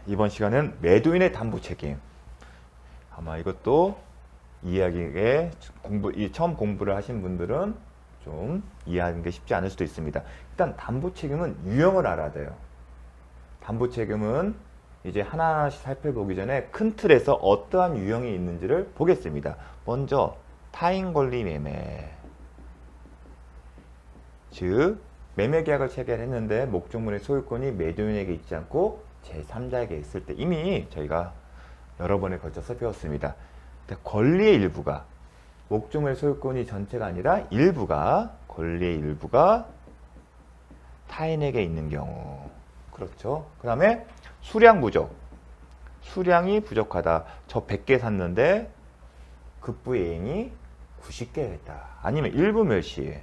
이번 시간은 매도인의 담보 책임. 아마 이것도 이해하기에 처음 공부를 하신 분들은 좀 이해하는 게 쉽지 않을 수도 있습니다. 일단 담보 책임은 유형을 알아야 돼요. 담보 책임은 이제 하나하나씩 살펴보기 전에 큰 틀에서 어떠한 유형이 있는지를 보겠습니다. 먼저 타인 권리 매매. 즉 매매 계약을 체결했는데 목적물의 소유권이 매도인에게 있지 않고 제3자에게 있을 때 이미 저희가 여러 번에 걸쳐서 배웠습니다. 권리의 일부가 목적물의 소유권이 전체가 아니라 권리의 일부가 타인에게 있는 경우. 그렇죠. 그 다음에 수량 부족. 수량이 부족하다. 저 100개 샀는데 급부 예행이 90개 했다. 아니면 일부 멸시.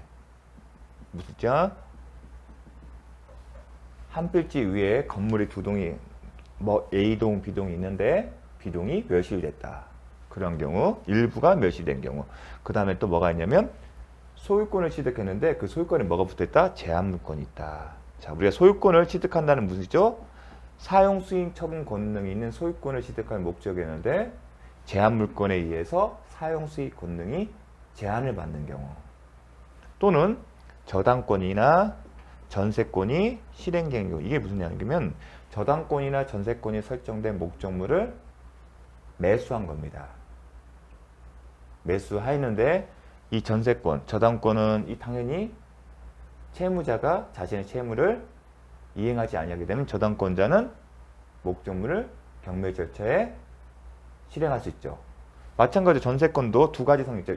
무슨 자? 한 필지 위에 건물이 두 동이 A동, B동이 있는데 B동이 멸실됐다. 그런 경우, 일부가 멸실된 경우. 그 다음에 또 뭐가 있냐면 소유권을 취득했는데 그 소유권에 뭐가 붙어있다? 제한물권이 있다. 자, 우리가 소유권을 취득한다는 무엇이죠? 사용, 수익, 처분 권능이 있는 소유권을 취득할 목적이었는데 제한물권에 의해서 사용, 수익 권능이 제한을 받는 경우, 또는 저당권이나 전세권이 실행된 경우. 이게 무슨 얘기냐면 저당권이나 전세권이 설정된 목적물을 매수한 겁니다. 매수하였는데 이 전세권, 저당권은 당연히 채무자가 자신의 채무를 이행하지 아니하게 되면 저당권자는 목적물을 경매 절차에 실행할 수 있죠. 마찬가지로 전세권도 두 가지 성이 있죠.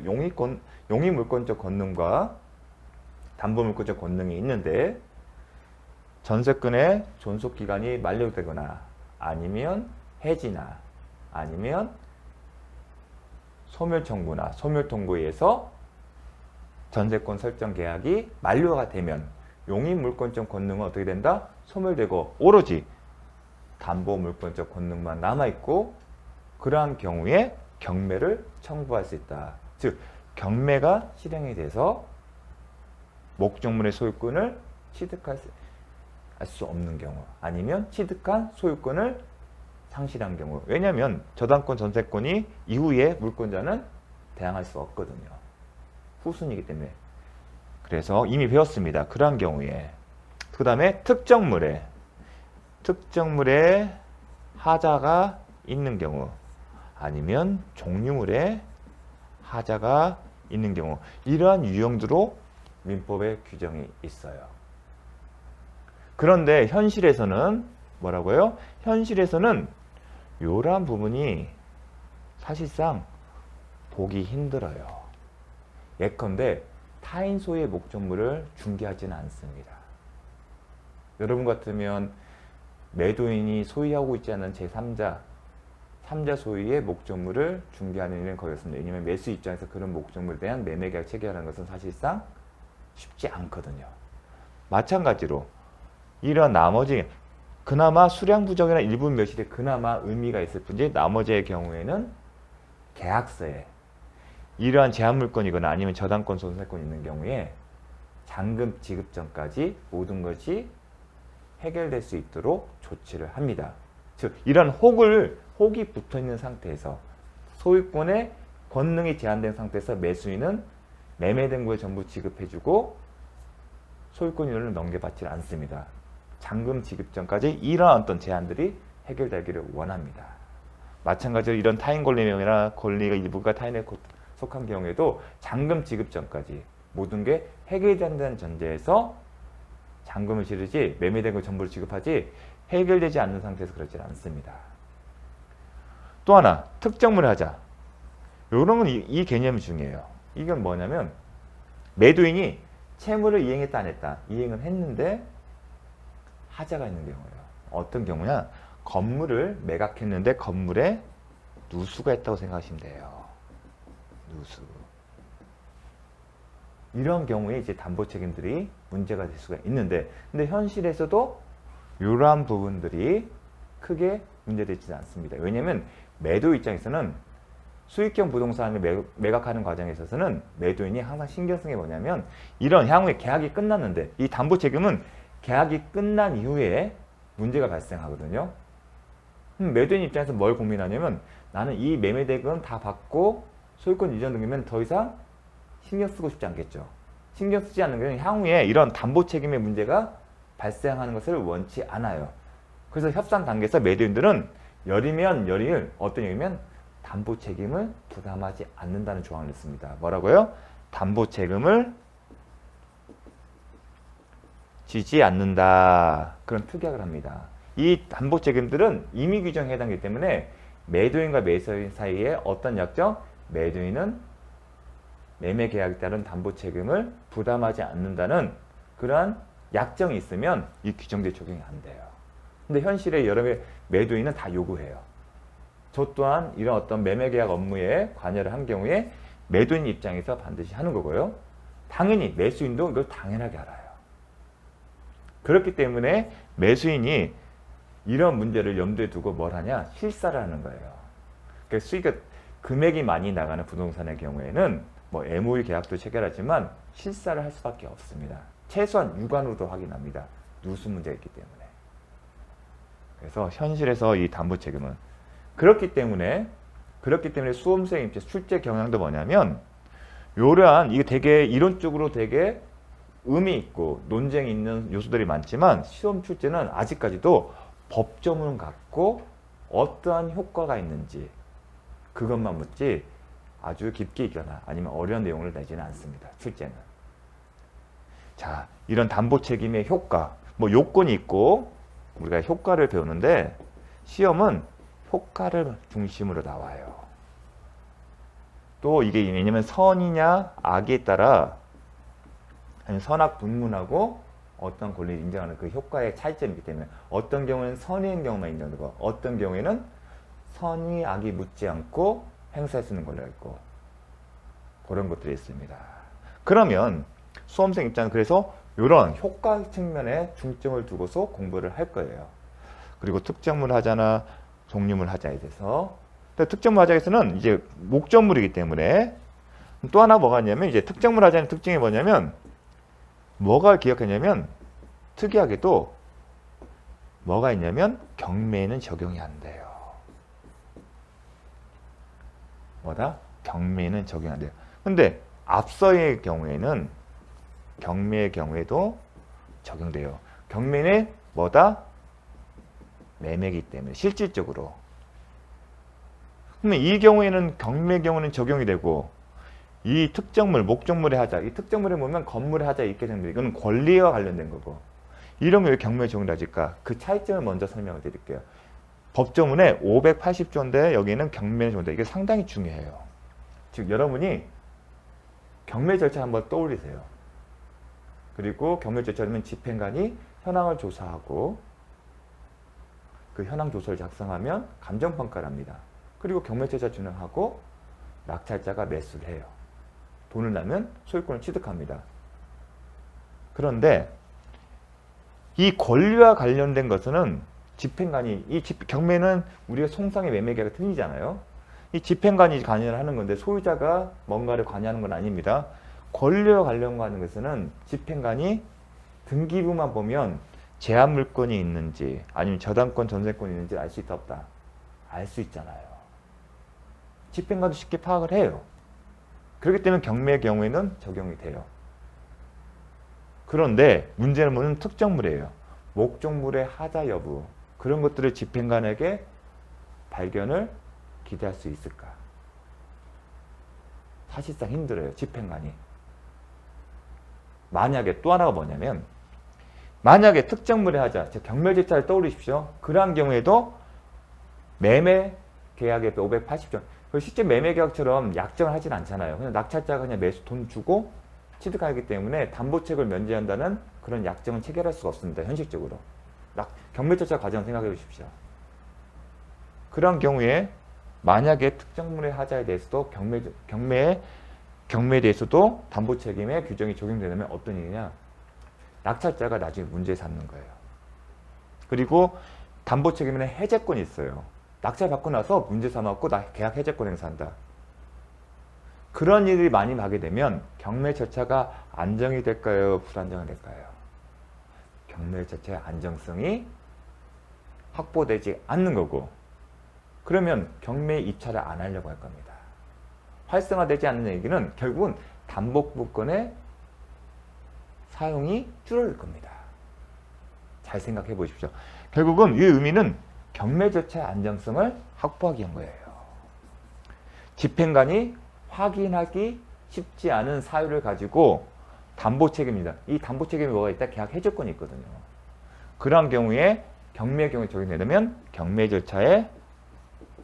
용의물권적 권능과 담보물권적 권능이 있는데 전세권의 존속기간이 만료되거나 아니면 해지나 아니면 소멸청구나 소멸통고에 의해서 전세권 설정 계약이 만료가 되면 용의물권적 권능은 어떻게 된다? 소멸되고 오로지 담보물권적 권능만 남아있고, 그러한 경우에 경매를 청구할 수 있다. 즉 경매가 실행이 돼서 목적물의 소유권을 취득할 수 없는 경우, 아니면 취득한 소유권을 상실한 경우. 왜냐하면 저당권, 전세권이 이후에 물권자는 대항할 수 없거든요. 후순위이기 때문에. 그래서 이미 배웠습니다. 그러한 경우에. 그 다음에 특정물에 하자가 있는 경우, 아니면 종류물에 하자가 있는 경우, 이러한 유형들로 민법에 규정이 있어요. 그런데 현실에서는 뭐라고요? 현실에서는 이러한 부분이 사실상 보기 힘들어요. 예컨대 타인 소유의 목적물을 중개하지는 않습니다. 여러분 같으면 매도인이 소유하고 있지 않은 제3자, 3자 소유의 목적물을 중개하는 일은 거의 없습니다. 왜냐하면 매수 입장에서 그런 목적물에 대한 매매계약 체결하는 것은 사실상 쉽지 않거든요. 마찬가지로 이런 나머지 그나마 수량 부족이나 일부 멸실에 그나마 의미가 있을 뿐이지 나머지의 경우에는 계약서에 이러한 제한물권이거나 아니면 저당권, 전세권이 있는 경우에 잔금 지급 전까지 모든 것이 해결될 수 있도록 조치를 합니다. 즉 이런 혹이 붙어있는 상태에서 소유권의 권능이 제한된 상태에서 매수인은 매매된 거에 전부 지급해주고 소유권 인원을 넘겨받지 않습니다. 잔금 지급 전까지 이러한 어떤 제한들이 해결되기를 원합니다. 마찬가지로 이런 타인 권리 명이나 권리가 일부가 타인에 속한 경우에도 잔금 지급 전까지 모든 게 해결된다는 전제에서 잔금을 치르지 매매된 걸 전부를 지급하지 해결되지 않는 상태에서 그렇지 않습니다. 또 하나 특정물의 하자. 이런 건 이 개념이 중요해요. 이건 뭐냐면 매도인이 채무를 이행했다 안 했다. 이행을 했는데 하자가 있는 경우예요. 어떤 경우냐? 건물을 매각했는데 건물에 누수가 있다고 생각하시면 돼요. 누수. 이런 경우에 이제 담보 책임들이 문제가 될 수가 있는데, 근데 현실에서도 이러한 부분들이 크게 문제되지 않습니다. 왜냐하면 매도 입장에서는 수익형 부동산을 매각하는 과정에 있어서는 매도인이 항상 신경 쓰는 게 뭐냐면 이런 향후에 계약이 끝났는데 이 담보 책임은 계약이 끝난 이후에 문제가 발생하거든요. 매도인 입장에서 뭘 고민하냐면 나는 이 매매 대금 다 받고 소유권 이전 등기면 더 이상 신경 쓰고 싶지 않겠죠. 신경 쓰지 않는 것은 향후에 이런 담보 책임의 문제가 발생하는 것을 원치 않아요. 그래서 협상 단계에서 매도인들은 열이면 열일 어떤 얘기면 담보 책임을 부담하지 않는다는 조항을 넣습니다. 뭐라고요? 담보 책임을 지지 않는다. 그런 특약을 합니다. 이 담보 책임들은 임의 규정에 해당하기 때문에 매도인과 매수인 사이에 어떤 약정? 매도인은 매매 계약에 따른 담보 책임을 부담하지 않는다는 그러한 약정이 있으면 이 규정들이 적용이 안 돼요. 근데 현실에 여러 매도인은 다 요구해요. 저 또한 이런 어떤 매매 계약 업무에 관여를 한 경우에 매도인 입장에서 반드시 하는 거고요. 당연히 매수인도 이걸 당연하게 알아요. 그렇기 때문에 매수인이 이런 문제를 염두에 두고 뭘 하냐? 실사를 하는 거예요. 그러니까 수익이 금액이 많이 나가는 부동산의 경우에는 뭐 MOU 계약도 체결하지만 실사를 할 수밖에 없습니다. 최소한 육안으로도 확인합니다. 누수 문제가 있기 때문에. 그래서 현실에서 이 담보 책임은 그렇기 때문에 수험생 입장 출제 경향도 뭐냐면 이러한 이게 되게 이론적으로 되게 의미 있고 논쟁이 있는 요소들이 많지만 시험 출제는 아직까지도 법조문 갖고 어떠한 효과가 있는지 그것만 묻지 아주 깊게 있거나 아니면 어려운 내용을 내지는 않습니다. 출제는. 자, 이런 담보 책임의 효과, 뭐 요건이 있고 우리가 효과를 배우는데 시험은 효과를 중심으로 나와요. 또 이게 왜냐면 선이냐 악에 따라 아니면 선악 분문하고 어떤 권리를 인정하는 그 효과의 차이점이기 때문에 어떤 경우에는 선의인 경우만 인정되고 어떤 경우에는 선의 악이 묻지 않고 행사할 수 있는 권리가 있고 그런 것들이 있습니다. 그러면 수험생 입장은 그래서 이런 효과 측면에 중점을 두고서 공부를 할 거예요. 그리고 특정물 하자나 종류물 하자에 대해서 특정물 하자에서는 이제 목적물이기 때문에 또 하나 뭐가 있냐면 이제 특정물 하자의 특징이 뭐냐면 뭐가 기억하냐면 특이하게도 뭐가 있냐면 경매에는 적용이 안 돼요. 뭐다? 경매에는 적용이 안 돼요. 근데 앞서의 경우에는 경매의 경우에도 적용돼요. 경매는 뭐다? 매매이기 때문에 실질적으로. 그러면 이 경우에는 경매 경우는 적용이 되고 이 특정물, 목적물의 하자, 이 특정물에 보면 건물의 하자 있게 됩니다. 이건 권리와 관련된 거고 이런 게 왜 경매에 적용될까? 그 차이점을 먼저 설명을 드릴게요. 법조문에 580조인데 여기는 경매에 적용된다. 이게 상당히 중요해요. 즉 여러분이 경매 절차 한번 떠올리세요. 그리고 경매 절차는 집행관이 현황을 조사하고 그 현황 조서를 작성하면 감정평가를 합니다. 그리고 경매 절차 진행하고 낙찰자가 매수를 해요. 돈을 내면 소유권을 취득합니다. 그런데 이 권리와 관련된 것은 집행관이 경매는 우리가 송상의 매매 계약이 틀리잖아요. 이 집행관이 관여를 하는 건데 소유자가 뭔가를 관여하는 건 아닙니다. 권리와 관련하는 것은 집행관이 등기부만 보면 제한 물권이 있는지 아니면 저당권 전세권이 있는지 알 수 있다 없다? 알 수 있잖아요. 집행관도 쉽게 파악을 해요. 그렇기 때문에 경매의 경우에는 적용이 돼요. 그런데 문제는 뭐는 특정물이에요. 목적물의 하자 여부 그런 것들을 집행관에게 발견을 기대할 수 있을까? 사실상 힘들어요. 집행관이. 만약에 또 하나가 뭐냐면 만약에 특정물의 하자, 즉 경매 절차를 떠올리십시오. 그러한 경우에도 매매 계약의 580조 실제 매매 계약처럼 약정을 하진 않잖아요. 그냥 낙찰자가 그냥 매수 돈 주고 취득하기 때문에 담보책을 면제한다는 그런 약정은 체결할 수가 없습니다. 현실적으로. 경매 절차 과정을 생각해 보십시오. 그런 경우에 만약에 특정물의 하자에 대해서도 경매에 대해서도 담보책임의 규정이 적용되면 어떤 일이냐? 낙찰자가 나중에 문제 삼는 거예요. 그리고 담보책임에는 해제권이 있어요. 낙찰 받고 나서 문제 삼았고 계약 해제권 행사한다. 그런 일이 많이 나게 되면 경매 절차가 안정이 될까요? 불안정이 될까요? 경매 절차의 안정성이 확보되지 않는 거고 그러면 경매 입찰을 안 하려고 할 겁니다. 활성화되지 않는 얘기는 결국은 담보부권의 사용이 줄어들 겁니다. 잘 생각해 보십시오. 결국은 이 의미는 경매 절차의 안정성을 확보하기 위한 거예요. 집행관이 확인하기 쉽지 않은 사유를 가지고 담보 책임입니다. 이 담보 책임이 뭐가 있다? 계약 해제권이 있거든요. 그러한 경우에 경매 경우에 적용되려면 경매 절차의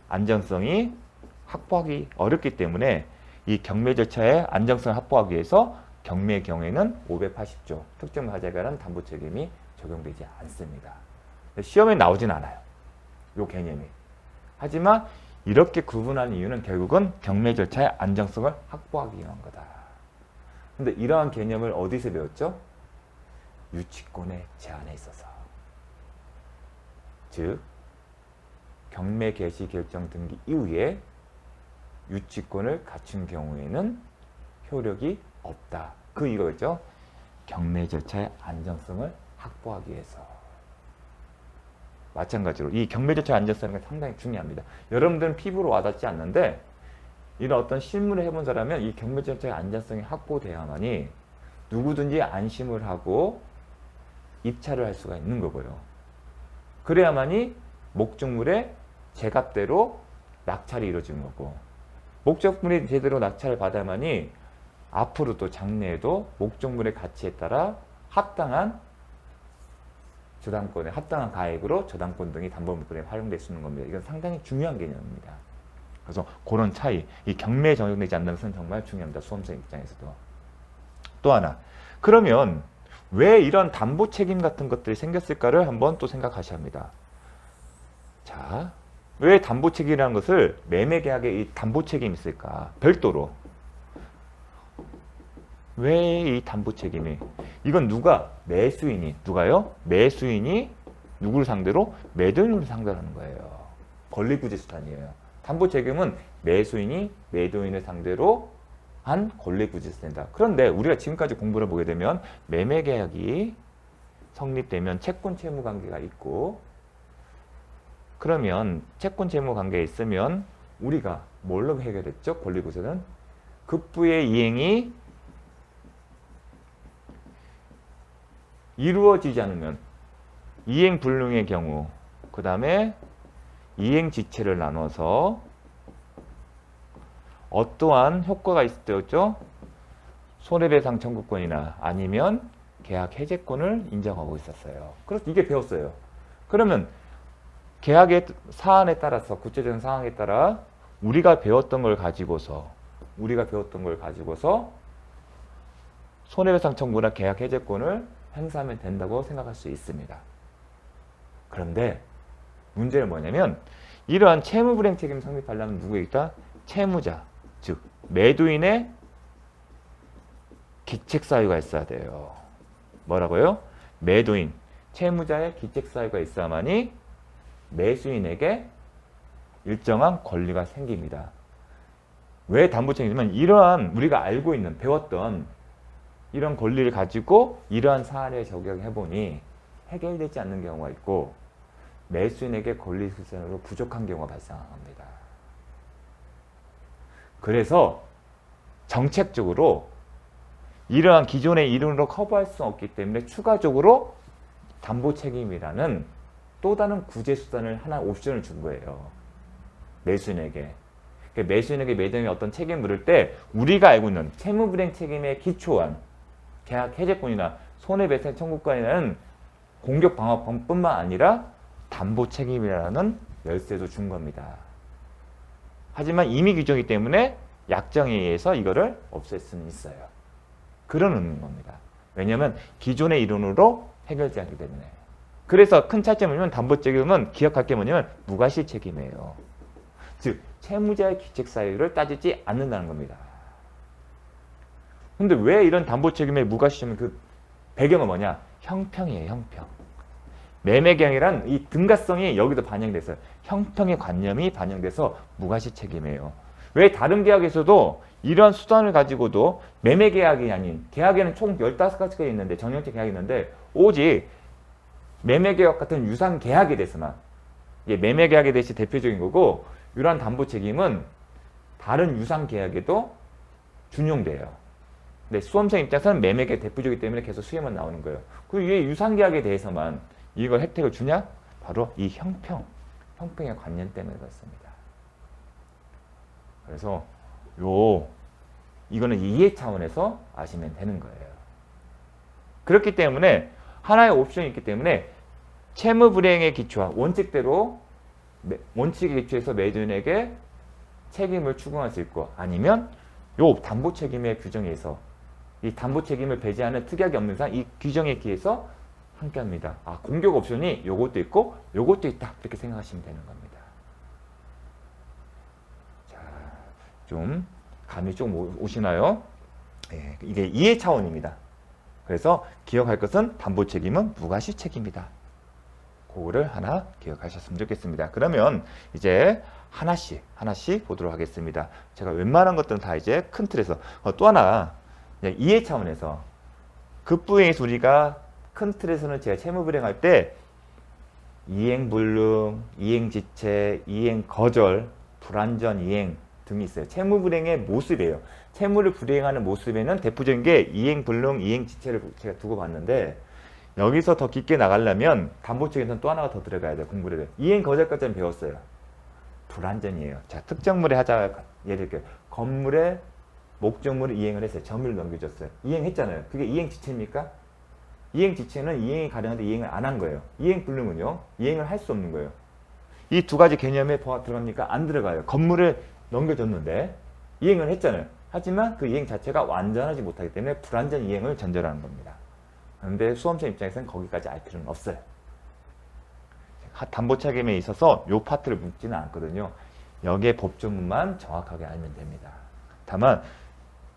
안정성이 확보하기 어렵기 때문에 이 경매 절차의 안정성을 확보하기 위해서 경매 경우에는 580조 특정 화재에 관한 담보 책임이 적용되지 않습니다. 시험에 나오진 않아요. 이 개념이. 하지만 이렇게 구분하는 이유는 결국은 경매 절차의 안정성을 확보하기 위한 거다. 근데 이러한 개념을 어디서 배웠죠? 유치권의 제한에 있어서. 즉 경매 개시 결정 등기 이후에 유치권을 갖춘 경우에는 효력이 없다. 그 이거겠죠? 경매 절차의 안정성을 확보하기 위해서. 마찬가지로 이 경매 절차의 안정성이 상당히 중요합니다. 여러분들은 피부로 와닿지 않는데 이런 어떤 실무를 해본 사람은 이 경매 절차의 안정성이 확보돼야만이 누구든지 안심을 하고 입찰을 할 수가 있는 거고요. 그래야만이 목적물의 제값대로 낙찰이 이루어지는 거고, 목적물이 제대로 낙찰을 받아야만이 앞으로도 장래에도 목적물의 가치에 따라 합당한 저당권에 합당한 가액으로 저당권 등이 담보물권에 활용될 수 있는 겁니다. 이건 상당히 중요한 개념입니다. 그래서 그런 차이, 이 경매에 적용되지 않는 것은 정말 중요합니다. 수험생 입장에서도. 또 하나, 그러면 왜 이런 담보 책임 같은 것들이 생겼을까를 한번 또 생각하셔야 합니다. 자, 왜 담보 책임이라는 것을 매매 계약에 이 담보 책임이 있을까? 별도로. 왜 이 담보 책임이? 이건 누가? 매수인이. 누가요? 매수인이 누구를 상대로? 매도인을 상대로 하는 거예요. 권리부지수단이에요. 담보 책임은 매수인이 매도인을 상대로 한 권리부지수단이다. 그런데 우리가 지금까지 공부를 보게 되면 매매 계약이 성립되면 채권 채무 관계가 있고, 그러면 채권 채무 관계에 있으면 우리가 뭘로 해결했죠? 권리부지수는 급부의 이행이 이루어지지 않으면 이행 불능의 경우, 그 다음에 이행 지체를 나눠서 어떠한 효과가 있을 때였죠? 손해배상 청구권이나 아니면 계약 해제권을 인정하고 있었어요. 그래서 이게 배웠어요. 그러면 계약의 사안에 따라서, 구체적인 상황에 따라 우리가 배웠던 걸 가지고서 손해배상 청구나 계약 해제권을 행사하면 된다고 생각할 수 있습니다. 그런데 문제는 뭐냐면 이러한 채무불이행 책임 성립하려면 누구에 있다? 채무자, 즉 매도인의 기책 사유가 있어야 돼요. 뭐라고요? 매도인, 채무자의 기책 사유가 있어야만이 매수인에게 일정한 권리가 생깁니다. 왜 담보 책임이냐면 이러한 우리가 알고 있는, 배웠던 이런 권리를 가지고 이러한 사안에 적용해보니 해결되지 않는 경우가 있고 매수인에게 권리 실현으로 부족한 경우가 발생합니다. 그래서 정책적으로 이러한 기존의 이론으로 커버할 수 없기 때문에 추가적으로 담보 책임이라는 또 다른 구제 수단을 하나 옵션을 준 거예요. 매수인에게. 매수인에게 매도인이 어떤 책임을 물을 때 우리가 알고 있는 채무불이행 책임에 기초한 계약 해제권이나 손해배상 청구권이라는 공격 방어권뿐만 아니라 담보 책임이라는 열쇠도 준 겁니다. 하지만 이미 규정이기 때문에 약정에 의해서 이거를 없앨 수는 있어요. 그런 의미인 겁니다. 왜냐하면 기존의 이론으로 해결되지 않기 때문에. 그래서 큰 차이점은 뭐냐면 담보 책임은 기억할 게 뭐냐면 무과실 책임이에요. 즉 채무자의 기책 사유를 따지지 않는다는 겁니다. 근데 왜 이런 담보 책임의 무과실이면 그 배경은 뭐냐? 형평이에요, 형평. 매매 계약이란 이 등가성이 여기도 반영돼서 형평의 관념이 반영돼서 무과실 책임이에요. 왜 다른 계약에서도 이러한 수단을 가지고도 매매 계약이 아닌, 계약에는 총 15가지가 있는데, 정형적 계약이 있는데 오직 매매 계약 같은 유상 계약에 대해서만, 이게 매매 계약에 대해서 대표적인 거고, 이러한 담보 책임은 다른 유상 계약에도 준용돼요. 근데 수험생 입장에서는 매매 계약 대표적이기 때문에 계속 수혜만 나오는 거예요. 그리고 이 유상 계약에 대해서만 이걸 혜택을 주냐? 바로 이 형평의 관념 때문에 그렇습니다. 그래서 이거는 이해 차원에서 아시면 되는 거예요. 그렇기 때문에 하나의 옵션이 있기 때문에 채무 불이행의 기초와 원칙대로 원칙에 기초해서 매도인에게 책임을 추궁할 수 있고, 아니면 요 담보 책임의 규정에 의해서 이 담보 책임을 배제하는 특약이 없는 이상 이 규정에 기해서 함께 합니다. 아, 공격 옵션이 요것도 있고 요것도 있다, 이렇게 생각하시면 되는 겁니다. 자, 좀 감이 좀 오시나요? 예, 이게 이해 차원입니다. 그래서 기억할 것은 담보 책임은 무과시 책임이다. 그거를 하나 기억하셨으면 좋겠습니다. 그러면 이제 하나씩 보도록 하겠습니다. 제가 웬만한 것들은 다 이제 큰 틀에서 또 하나 이해 차원에서 급부행에서 우리가 큰 틀에서는 제가 채무 불이행할 때 이행불능, 이행지체, 이행거절, 불완전 이행 등이 있어요. 채무 불이행의 모습이에요. 채무를 불이행하는 모습에는 대표적인 게 이행불능, 이행지체를 제가 두고 봤는데, 여기서 더 깊게 나가려면 담보 측에서는 또 하나가 더 들어가야 돼요. 공부를 해요. 이행거절까지는 배웠어요. 불완전이에요. 자, 특정물에 하자, 예를 들게 건물에 목적물을 이행을 했어요. 점유를 넘겨줬어요. 이행했잖아요. 그게 이행지체입니까? 이행지체는 이행이 가능한데 이행을 안 한 거예요. 이행불능은요, 이행을 할 수 없는 거예요. 이 두 가지 개념에 들어갑니까? 안 들어가요. 건물을 넘겨줬는데 이행을 했잖아요. 하지만 그 이행 자체가 완전하지 못하기 때문에 불완전 이행을 전제하는 겁니다. 그런데 수험생 입장에서는 거기까지 알 필요는 없어요. 담보 책임에 있어서 이 파트를 묻지는 않거든요. 여기에 법조문만 정확하게 알면 됩니다. 다만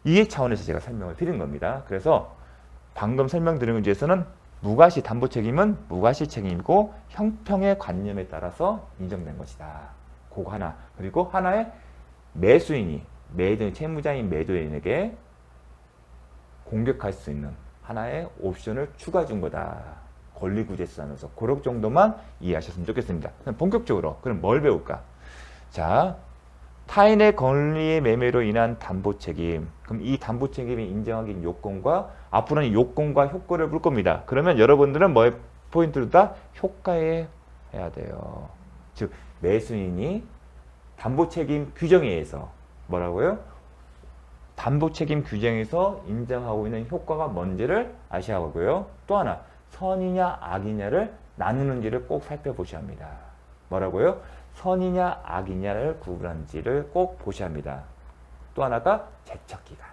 이해 차원에서 제가 설명을 드린 겁니다. 그래서 방금 설명드린 것 중에서는 무과시 담보 책임은 무과시 책임이고 형평의 관념에 따라서 인정된 것이다. 그거 하나. 그리고 하나의 매수인이 매도인, 채무자인 매도인에게 공격할 수 있는 하나의 옵션을 추가 준 거다. 권리구제수하면서 그런 정도만 이해하셨으면 좋겠습니다. 그럼 본격적으로 그럼 뭘 배울까? 자, 타인의 권리의 매매로 인한 담보 책임. 그럼 이 담보 책임이 인정하기 위한 요건과 앞으로는 요건과 효과를 볼 겁니다. 그러면 여러분들은 뭐에 포인트를 다 효과에 해야 돼요. 즉 매수인이 담보 책임 규정에 의해서 뭐라고요? 담보 책임 규정에서 인정하고 있는 효과가 뭔지를 아셔야 하고요. 또 하나, 선이냐 악이냐를 나누는지를 꼭 살펴보셔야 합니다. 뭐라고요? 선이냐 악이냐를 구분하는지를 꼭 보셔야 합니다. 또 하나가 제척기간.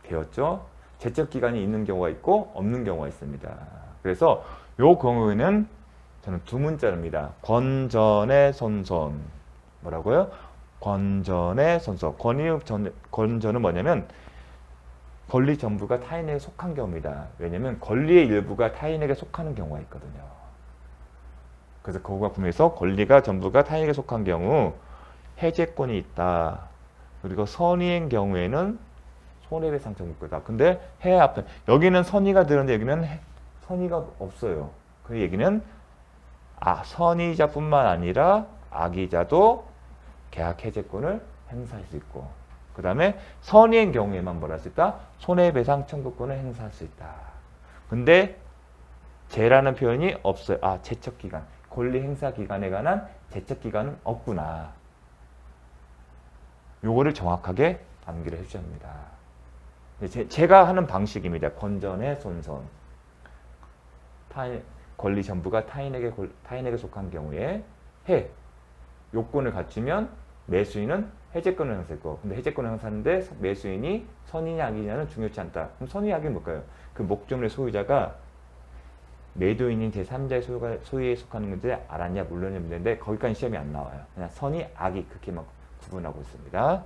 배웠죠? 제척기간이 있는 경우가 있고 없는 경우가 있습니다. 그래서 이 경우에는 저는 두 문자입니다. 권전의 선선. 뭐라고요? 권전의 선서. 권전은 뭐냐면 권리 전부가 타인에게 속한 경우입니다. 왜냐하면 권리의 일부가 타인에게 속하는 경우가 있거든요. 그래서 그거가 분명해서 권리가 전부가 타인에게 속한 경우 해제권이 있다. 그리고 선의의 경우에는 손해배상 청구권이다. 근데 해 앞에 여기는 선의가 들었는데 여기는 선의가 없어요. 그 얘기는 선의자뿐만 아니라 악의자도 계약 해제권을 행사할 수 있고, 그 다음에 선의의 경우에만 뭘 할 수 있다? 손해배상 청구권을 행사할 수 있다. 근데 제라는 표현이 없어요. 제척기간. 권리 행사 기간에 관한 제척기간은 없구나. 요거를 정확하게 암기를 해주셔야 합니다. 제가 하는 방식입니다. 권전의 손선. 권리 전부가 타인에게 속한 경우에 요건을 갖추면 매수인은 해제권을 행사했고, 근데 해제권을 행사하는데 매수인이 선의냐 악이냐는 중요치 않다. 그럼 선의냐 악이 뭘까요? 그 목적물의 소유자가 매도인인 제3자의 소유에 속하는 건지 알았냐 물론이냐 문제인데 거기까지 시험이 안 나와요. 그냥 선의 악이 그렇게만 구분하고 있습니다.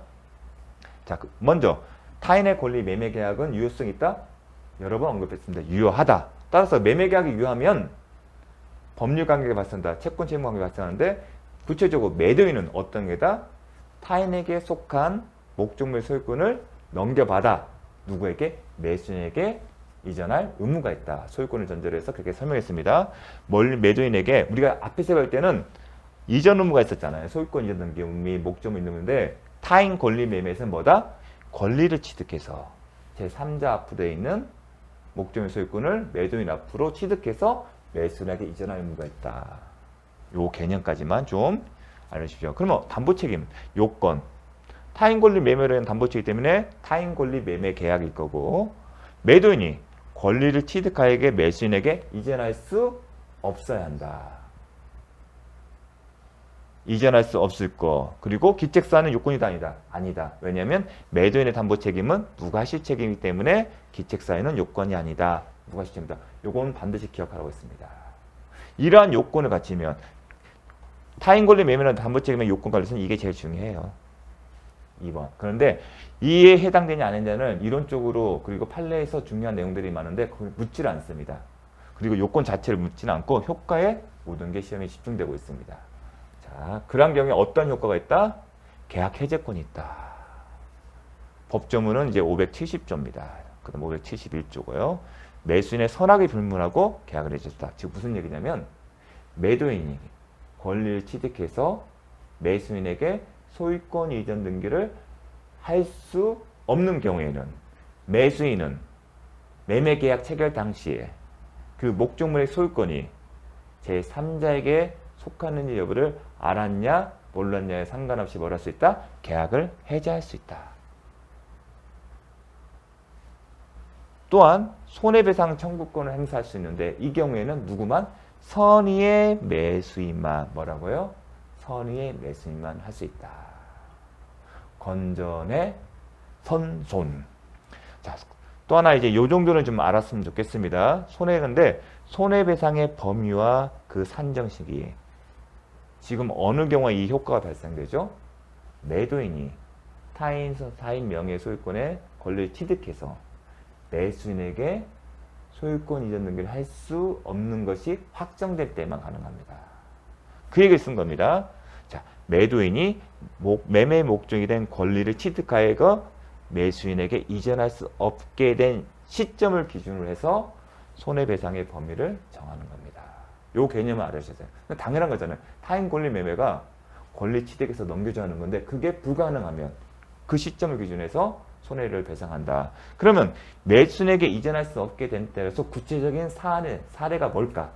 자, 먼저 타인의 권리 매매 계약은 유효성이 있다? 여러 번 언급했습니다. 유효하다. 따라서 매매 계약이 유효하면 법률 관계가 발생한다. 채권 채무 관계가 발생하는데 구체적으로 매도인은 어떤 게다? 타인에게 속한 목적물 소유권을 넘겨받아 누구에게? 매수인에게 이전할 의무가 있다. 소유권을 전제로 해서 그렇게 설명했습니다. 매도인에게 우리가 앞에서 볼 때는 이전 의무가 있었잖아요. 소유권 이전 등기 의무, 목적물 있는 건데 타인 권리 매매에서는 뭐다? 권리를 취득해서 제3자 앞으로 되어 있는 목적물 소유권을 매도인 앞으로 취득해서 매수인에게 이전할 의무가 있다. 요 개념까지만 좀 알려주십시오. 그러면 담보 책임, 요건. 타인 권리 매매로 한 담보 책임 때문에 타인 권리 매매 계약일 거고 매도인이 권리를 취득하여게 매수인에게 이전할 수 없어야 한다. 이전할 수 없을 거. 그리고 기책사는 요건이다 아니다. 아니다. 왜냐하면 매도인의 담보 책임은 무과실 책임이기 때문에 기책사에는 요건이 아니다. 무과실 책임이다. 요건 반드시 기억하라고 했습니다. 이러한 요건을 갖추면 타인 권리 매매나 담보 책임의 요건 관리에서는 이게 제일 중요해요. 2번. 그런데 이에 해당되냐 안 했냐는 이론적으로 그리고 판례에서 중요한 내용들이 많은데 그걸 묻질 않습니다. 그리고 요건 자체를 묻지는 않고 효과에 모든 게 시험에 집중되고 있습니다. 자, 그런 경우에 어떤 효과가 있다? 계약 해제권이 있다. 법조문은 이제 570조입니다. 그 다음 571조고요. 매수인의 선악이 불문하고 계약을 해줬다. 즉 무슨 얘기냐면 매도인이 권리를 취득해서 매수인에게 소유권 이전 등기를 할 수 없는 경우에는 매수인은 매매계약 체결 당시에 그 목적물의 소유권이 제3자에게 속하는지 여부를 알았냐 몰랐냐에 상관없이 뭘 할 수 있다? 계약을 해제할 수 있다. 또한 손해배상 청구권을 행사할 수 있는데 이 경우에는 누구만? 선의의 매수인만 뭐라고요? 선의의 매수인만 할 수 있다. 건전의 선손. 자, 또 하나 이제 요 정도는 좀 알았으면 좋겠습니다. 근데 손해배상의 범위와 그 산정 시기. 지금 어느 경우에 이 효과가 발생되죠? 매도인이 타인 명의 소유권의 권리를 취득해서 매수인에게 소유권 이전 등기를 할 수 없는 것이 확정될 때만 가능합니다. 그 얘기를 쓴 겁니다. 자, 매도인이 매매 목적이 된 권리를 취득하여 매수인에게 이전할 수 없게 된 시점을 기준으로 해서 손해배상의 범위를 정하는 겁니다. 요 개념을 알아주세요. 당연한 거잖아요. 타인 권리 매매가 권리 취득해서 넘겨줘야 하는 건데 그게 불가능하면 그 시점을 기준해서 손해를 배상한다. 그러면 매수인에게 이전할 수 없게 된 때라서 구체적인 사례가 뭘까?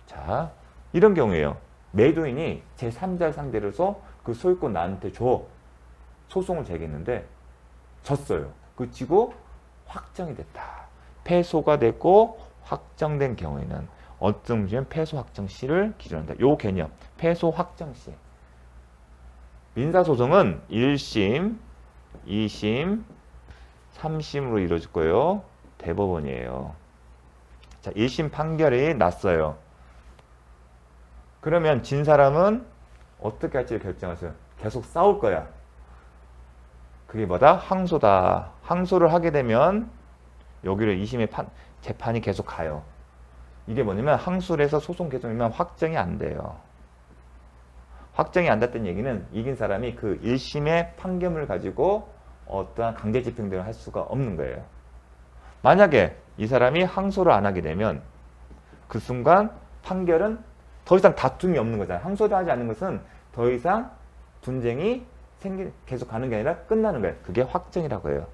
자, 이런 경우에요. 매도인이 제3자 상대로서 그 소유권 나한테 줘. 소송을 제기했는데 졌어요. 그 지고 확정이 됐다. 패소가 됐고 확정된 경우에는 어떤 문제는 패소 확정 시를 기준한다. 요 개념. 패소 확정 시. 민사소송은 1심, 2심, 3심으로 이루어질 거예요. 대법원이에요. 자, 1심 판결이 났어요. 그러면 진 사람은 어떻게 할지 결정하세요. 계속 싸울 거야. 그게 뭐다? 항소다. 항소를 하게 되면 여기로 2심의 재판이 계속 가요. 이게 뭐냐면 항소를 해서 소송 개정이면 확정이 안 돼요. 확정이 안 됐다는 얘기는 이긴 사람이 그 1심의 판결을 가지고 어떠한 강제 집행 등을 할 수가 없는 거예요. 만약에 이 사람이 항소를 안 하게 되면 그 순간 판결은 더 이상 다툼이 없는 거잖아요. 항소를 하지 않는 것은 더 이상 분쟁이 계속 가는 게 아니라 끝나는 거예요. 그게 확정이라고 해요.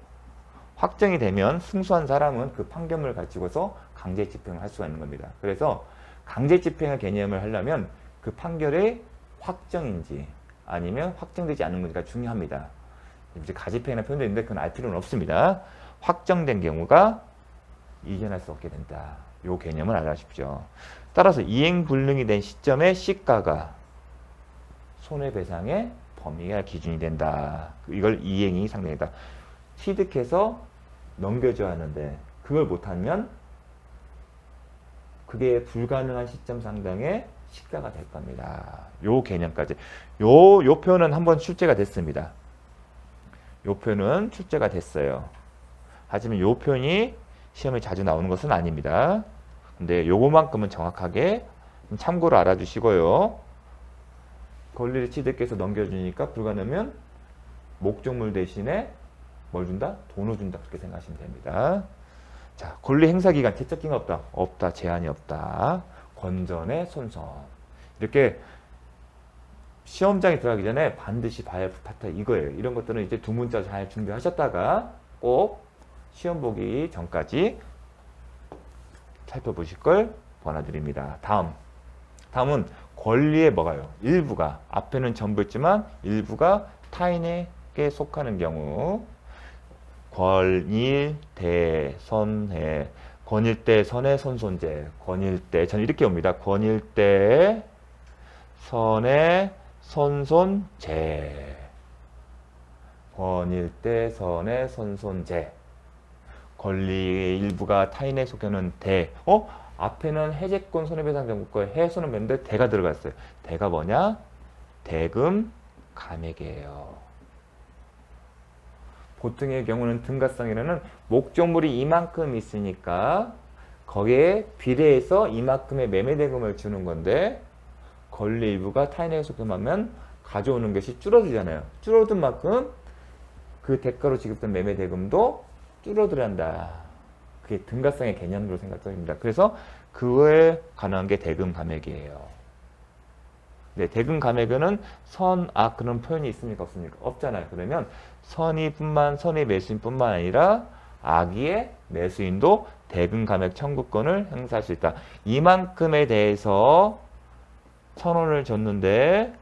확정이 되면 승소한 사람은 그 판결을 가지고서 강제 집행을 할 수가 있는 겁니다. 그래서 강제 집행의 개념을 하려면 그 판결의 확정인지 아니면 확정되지 않는 건지가 중요합니다. 이제 가집행이라는 표현도 있는데 그건 알 필요는 없습니다. 확정된 경우가 이전할 수 없게 된다. 이 개념을 알아주십시오. 따라서 이행불능이 된 시점의 시가가 손해배상의 범위가 기준이 된다. 이걸 이행이 상당이다. 취득해서 넘겨줘야 하는데 그걸 못하면 그게 불가능한 시점 상당의 시가가 될 겁니다. 요 개념까지. 요 표현은 한번 출제가 됐습니다. 요 표현은 출제가 됐어요. 하지만 요 표현이 시험에 자주 나오는 것은 아닙니다. 근데 요거만큼은 정확하게 참고로 알아주시고요. 권리를 취득해서 넘겨주니까 불가능하면 목적물 대신에 뭘 준다? 돈을 준다. 그렇게 생각하시면 됩니다. 자, 권리 행사 기간, 제적 기간 없다. 없다. 제한이 없다. 권전의 손선. 이렇게 시험장에 들어가기 전에 반드시 봐야 할 파트 이거예요. 이런 것들은 이제 두 문자 잘 준비하셨다가 꼭 시험 보기 전까지 살펴보실 걸 권해드립니다. 다음은 권리에 뭐가요? 일부가, 앞에는 전부 있지만 일부가 타인에게 속하는 경우 권일대 선해, 권일대 선해 선손제, 권일대 전 이렇게 옵니다. 권일대 선해 선손제, 권일대 선해 선손제. 권리 일부가 타인에 속하는 대. 앞에는 해제권 손해배상 정보권 해소는 맺는데 대가 들어갔어요. 대가 뭐냐? 대금 감액이에요. 보통의 경우는 등가성이라는 목적물이 이만큼 있으니까 거기에 비례해서 이만큼의 매매대금을 주는 건데 권리 일부가 타인에게 속하면 가져오는 것이 줄어들잖아요. 줄어든 만큼 그 대가로 지급된 매매대금도 줄어들어야 한다. 그게 등가성의 개념으로 생각됩니다. 그래서 그거에 관한 게 대금 감액이에요. 네, 대금 감액에는 선, 악 그런 표현이 있습니까? 없습니까? 없잖아요. 그러면 선의 매수인뿐만 아니라 악의의 매수인도 대금 감액 청구권을 행사할 수 있다. 이만큼에 대해서 1,000원을 줬는데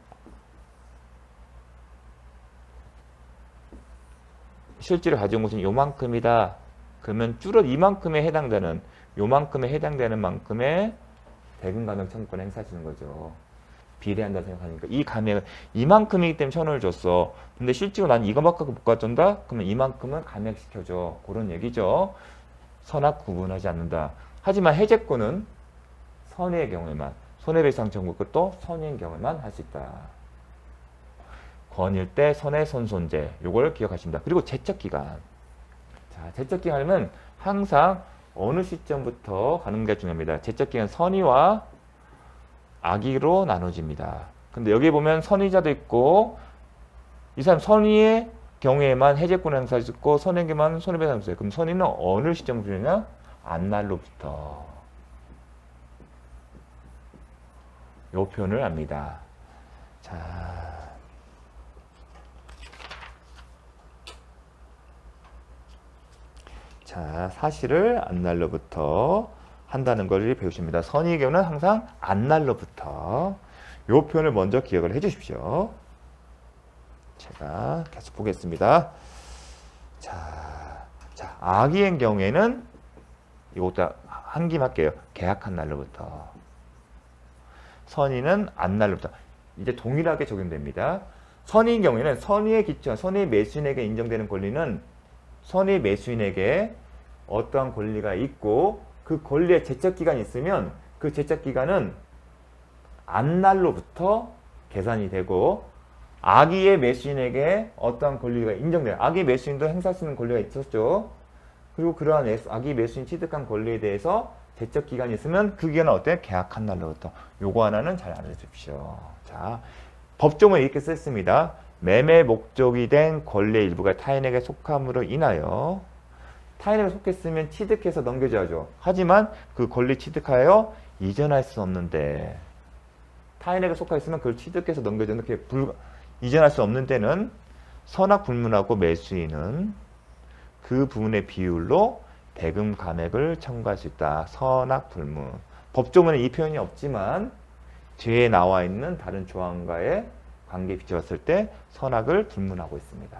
실제로 가져온 것은 요만큼이다. 그러면 이만큼에 해당되는 만큼의 대금 감액 청구권 행사하시는 거죠. 비례한다 생각하니까 이 감액은 이만큼이기 때문에 1,000원을 줬어. 근데 실제로 난 이거밖에 못 가져온다? 그러면 이만큼은 감액시켜줘. 그런 얘기죠. 선악 구분하지 않는다. 하지만 해제권은 선의의 경우에만, 손해배상 청구권도 선의의 경우에만 할 수 있다. 권일대 선의 선손제, 요걸 기억하십니다. 그리고 제척기간. 자, 제척기간은 항상 어느 시점부터 가는 게 중요합니다. 제척기간 선의와 악의로 나눠집니다. 근데 여기 보면 선의자도 있고 이 사람 선의의 경우에만 해제권 행사할 수 있고 선의에게만 손해배상 할 수 있어요. 그럼 선의는 어느 시점부터 되냐? 안날로부터. 요 표현을 합니다. 자, 사실을 안날로부터 한다는 걸 배우십니다. 선의의 경우는 항상 안날로부터. 요 표현을 먼저 기억을 해 주십시오. 제가 계속 보겠습니다. 자, 악의의 경우에는 이것도 한김 할게요. 계약한 날로부터. 선의는 안날로부터. 이제 동일하게 적용됩니다. 선의의 경우에는 선의의 기초, 선의 매수인에게 인정되는 권리는 선의 매수인에게 어떠한 권리가 있고 그 권리의 제척기간이 있으면 그 제척기간은 안날로부터 계산이 되고 악의의 매수인에게 어떠한 권리가 인정돼요. 악의 매수인도 행사할 수 있는 권리가 있었죠. 그리고 그러한 악의 매수인 취득한 권리에 대해서 제척기간이 있으면 그 기간은 어때요? 계약한 날로부터. 요거 하나는 잘 알아주십시오. 자, 법조문에 이렇게 썼습니다. 매매 목적이 된 권리의 일부가 타인에게 속함으로 인하여 타인에게 속했으면 취득해서 넘겨줘야죠. 하지만 그 권리 취득하여 이전할 수 없는데 타인에게 속하 있으면 그걸 취득해서 넘겨주는 게 이전할 수 없는 때는 선악 불문하고 매수인은 그 부분의 비율로 대금 감액을 청구할 수 있다. 선악 불문. 법조문에 이 표현이 없지만 뒤에 나와 있는 다른 조항과의 관계에 비추었을 때 선악을 불문하고 있습니다.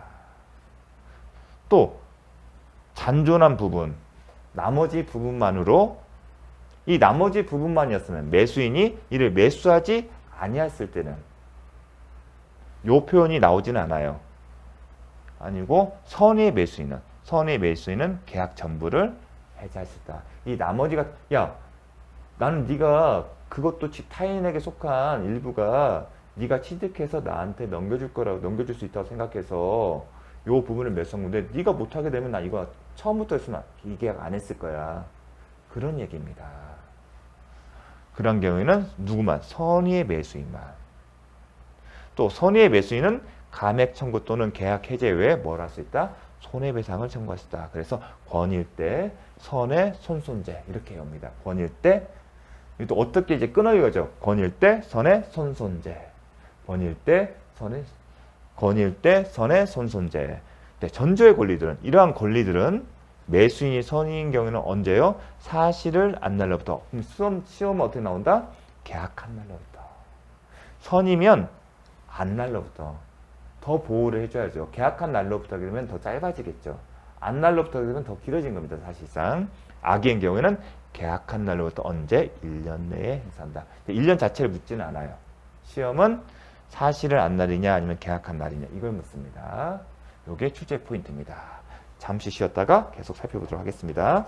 또 잔존한 부분, 나머지 부분만으로 이 나머지 부분만이었으면 매수인이 이를 매수하지 아니했을 때는 요 표현이 나오지는 않아요. 아니고 선의의 매수인은 계약 전부를 해지할 수 있다. 이 나머지가 나는 네가 그것도 타인에게 속한 일부가 네가 취득해서 나한테 넘겨줄 수 있다고 생각해서 요 부분을 매수한 건데 네가 못하게 되면 나 이거 처음부터 했으면 이 계약 안 했을 거야. 그런 얘기입니다. 그런 경우에는 누구만? 선의의 매수인만. 또 선의의 매수인은 감액 청구 또는 계약 해제 외에 뭘 할 수 있다? 손해배상을 청구하셨다. 그래서 권일 때 선의 손손재 이렇게 옵니다. 권일 때 또 어떻게 이제 끊어이거죠. 권일 때 선의 손손재. 권일 때 선의 손손재. 네, 전조의 권리들은 이러한 권리들은 매수인이 선의인 경우에는 언제요? 사실을 안 날로부터. 그럼 시험은 어떻게 나온다? 계약한 날로부터. 선이면 안 날로부터 더 보호를 해줘야죠. 계약한 날로부터 그러면 더 짧아지겠죠. 안 날로부터 그러면 더 길어진 겁니다. 사실상 악의인 경우에는 계약한 날로부터 언제? 1년 내에 행사한다. 1년 자체를 묻지는 않아요. 시험은 사실을 안 날이냐 아니면 계약한 날이냐 이걸 묻습니다. 이게 출제 포인트입니다. 잠시 쉬었다가 계속 살펴보도록 하겠습니다.